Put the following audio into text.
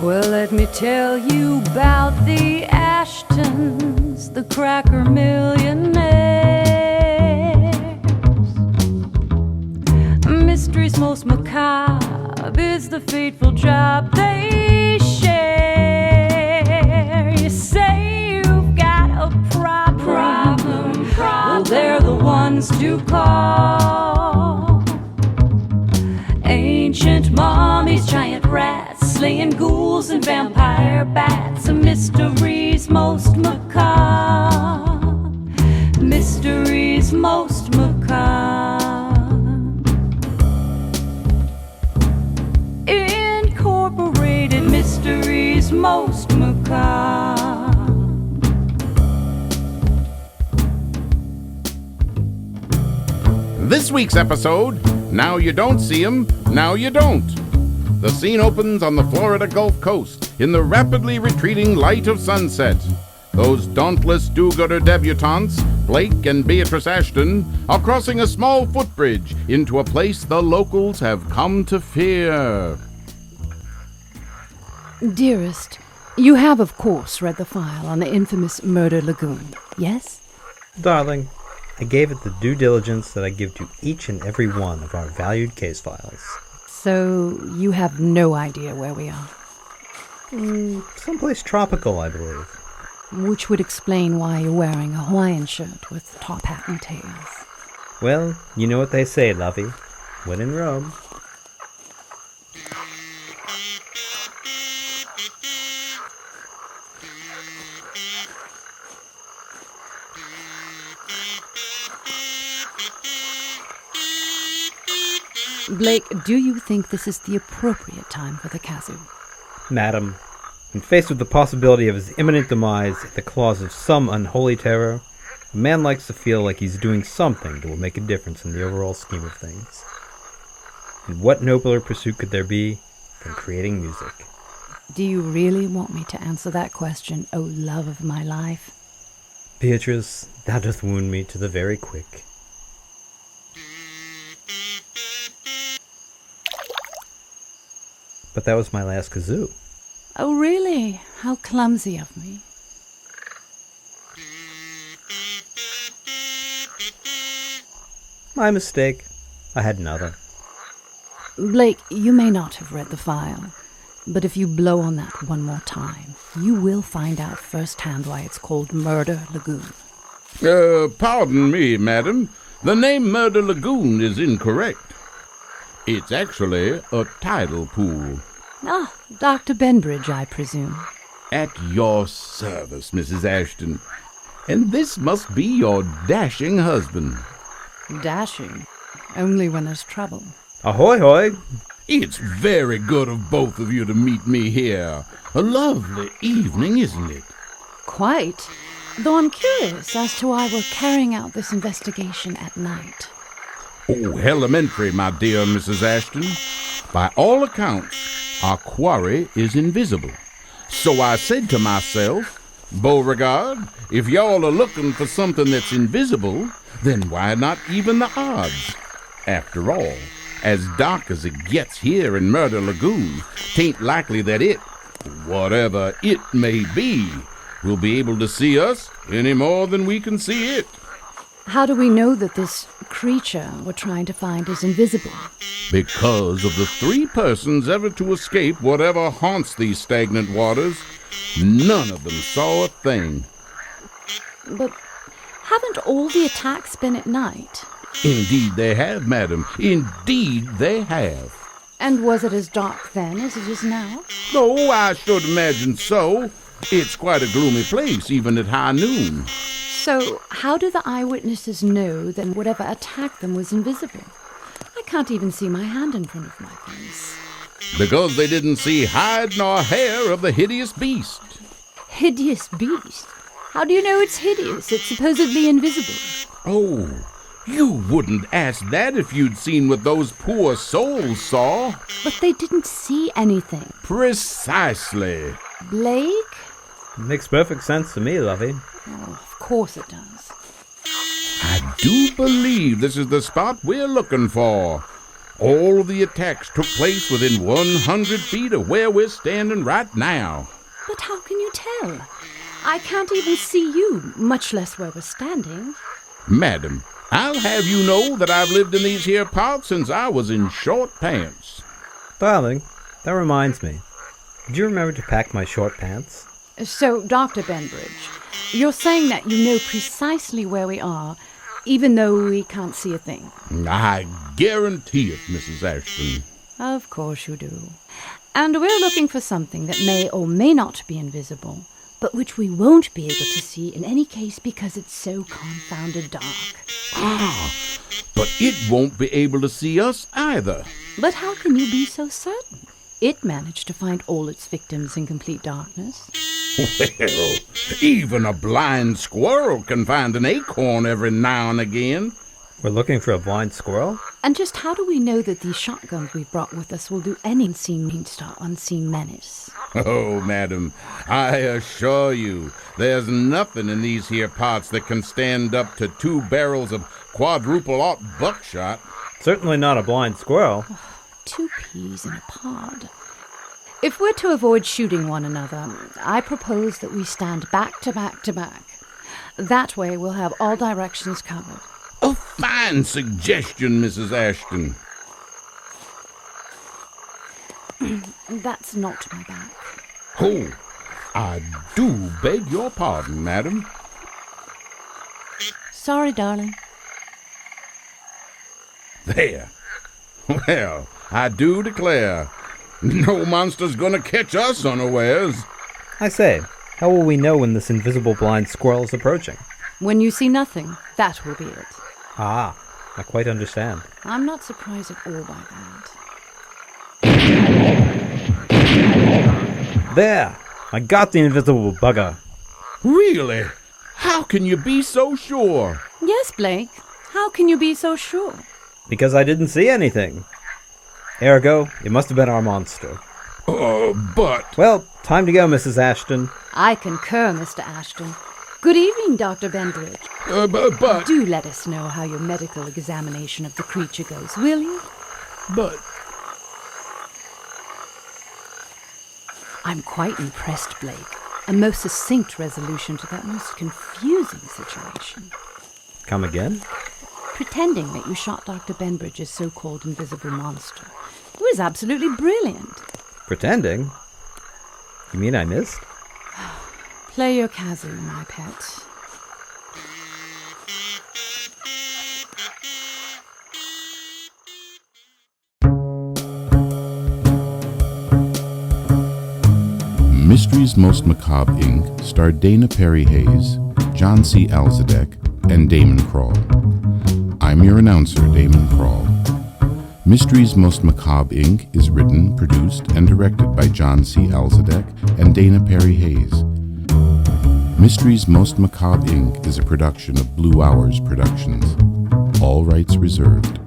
Well, let me tell you about the Ashtons, the cracker millionaires. Mysteries most macabre is the fateful job they share. You say you've got a problem. Well, they're the ones to call. Ancient mummies, giant rats, slaying ghouls and vampire bats. Mysteries most macabre. Mysteries most macabre. Incorporated mysteries most macabre. This week's episode, now you don't see 'em, now you don't. The scene opens on the Florida Gulf Coast in the rapidly retreating light of sunset. Those dauntless do-gooder debutantes, Blake and Beatrice Ashton, are crossing a small footbridge into a place the locals have come to fear. Dearest, you have, of course, read the file on the infamous Murder Lagoon, yes? Darling, I gave it the due diligence that I give to each and every one of our valued case files. So you have no idea where we are? Someplace tropical, I believe. Which would explain why you're wearing a Hawaiian shirt with top hat and tails. Well, you know what they say, lovey. When in Rome. Blake, do you think this is the appropriate time for the kazoo? Madam, when faced with the possibility of his imminent demise at the claws of some unholy terror, a man likes to feel like he's doing something that will make a difference in the overall scheme of things. And what nobler pursuit could there be than creating music? Do you really want me to answer that question, oh love of my life? Beatrice, thou doth wound me to the very quick. But that was my last kazoo. Oh really? How clumsy of me. My mistake. I had another. Blake, you may not have read the file, but if you blow on that one more time, you will find out firsthand why it's called Murder Lagoon. Pardon me, madam. The name Murder Lagoon is incorrect. It's actually a tidal pool. Ah, Dr. Benbridge, I presume. At your service, Mrs. Ashton. And this must be your dashing husband. Dashing. Only when there's trouble. Ahoy hoy! It's very good of both of you to meet me here. A lovely evening, isn't it? Quite. Though I'm curious as to why we're carrying out this investigation at night. Oh, elementary, my dear Mrs. Ashton. By all accounts, our quarry is invisible. So I said to myself, Beauregard, if y'all are looking for something that's invisible, then why not even the odds? After all, as dark as it gets here in Murder Lagoon, 'tain't likely that it, whatever it may be, will be able to see us any more than we can see it. How do we know that this creature we're trying to find is invisible? Because of the 3 persons ever to escape whatever haunts these stagnant waters, none of them saw a thing. But haven't all the attacks been at night? Indeed they have, madam. Indeed they have. And was it as dark then as it is now? Oh, I should imagine so. It's quite a gloomy place, even at high noon. So how do the eyewitnesses know that whatever attacked them was invisible? I can't even see my hand in front of my face. Because they didn't see hide nor hair of the hideous beast. Hideous beast? How do you know it's hideous? It's supposedly invisible. Oh, you wouldn't ask that if you'd seen what those poor souls saw. But they didn't see anything. Precisely. Blake? Makes perfect sense to me, lovey. Oh, of course it does. I do believe this is the spot we're looking for. All of the attacks took place within 100 feet of where we're standing right now. But how can you tell? I can't even see you, much less where we're standing. Madam, I'll have you know that I've lived in these here parts since I was in short pants. Darling, that reminds me. Did you remember to pack my short pants? So, Dr. Benbridge, you're saying that you know precisely where we are, even though we can't see a thing? I guarantee it, Mrs. Ashton. Of course you do. And we're looking for something that may or may not be invisible, but which we won't be able to see in any case because it's so confounded dark. But it won't be able to see us either. But how can you be so certain? It managed to find all its victims in complete darkness. Well, even a blind squirrel can find an acorn every now and again. We're looking for a blind squirrel? And just how do we know that these shotguns we've brought with us will do any unseen menace? Oh, madam, I assure you, there's nothing in these here parts that can stand up to 2 barrels of quadruple-aught buckshot. Certainly not a blind squirrel. 2 peas in a pod. If we're to avoid shooting one another, I propose that we stand back to back to back. That way we'll have all directions covered. A fine suggestion, Mrs. Ashton. That's not my back. Oh, I do beg your pardon, madam. Sorry, darling. There. Well, I do declare, no monster's gonna catch us unawares. I say, how will we know when this invisible blind squirrel is approaching? When you see nothing, that will be it. Ah, I quite understand. I'm not surprised at all by that. There! I got the invisible bugger. Really? How can you be so sure? Yes, Blake. How can you be so sure? Because I didn't see anything. Ergo, it must have been our monster. But... Well, time to go, Mrs. Ashton. I concur, Mr. Ashton. Good evening, Dr. Benbridge. But... Do let us know how your medical examination of the creature goes, will you? But... I'm quite impressed, Blake. A most succinct resolution to that most confusing situation. Come again? Pretending that you shot Dr. Benbridge's so-called invisible monster. It was absolutely brilliant. Pretending? You mean I missed? Play your kazoo, my pet. Mysteries Most Macabre, Inc. starred Dana Perry Hayes, John C. Alsedek, and Daamen Krall. I'm your announcer, Daamen Krall. Mysteries Most Macabre, Inc. is written, produced, and directed by John C. Alsedek and Dana Perry Hayes. Mysteries Most Macabre, Inc. is a production of Blue Hours Productions. All rights reserved.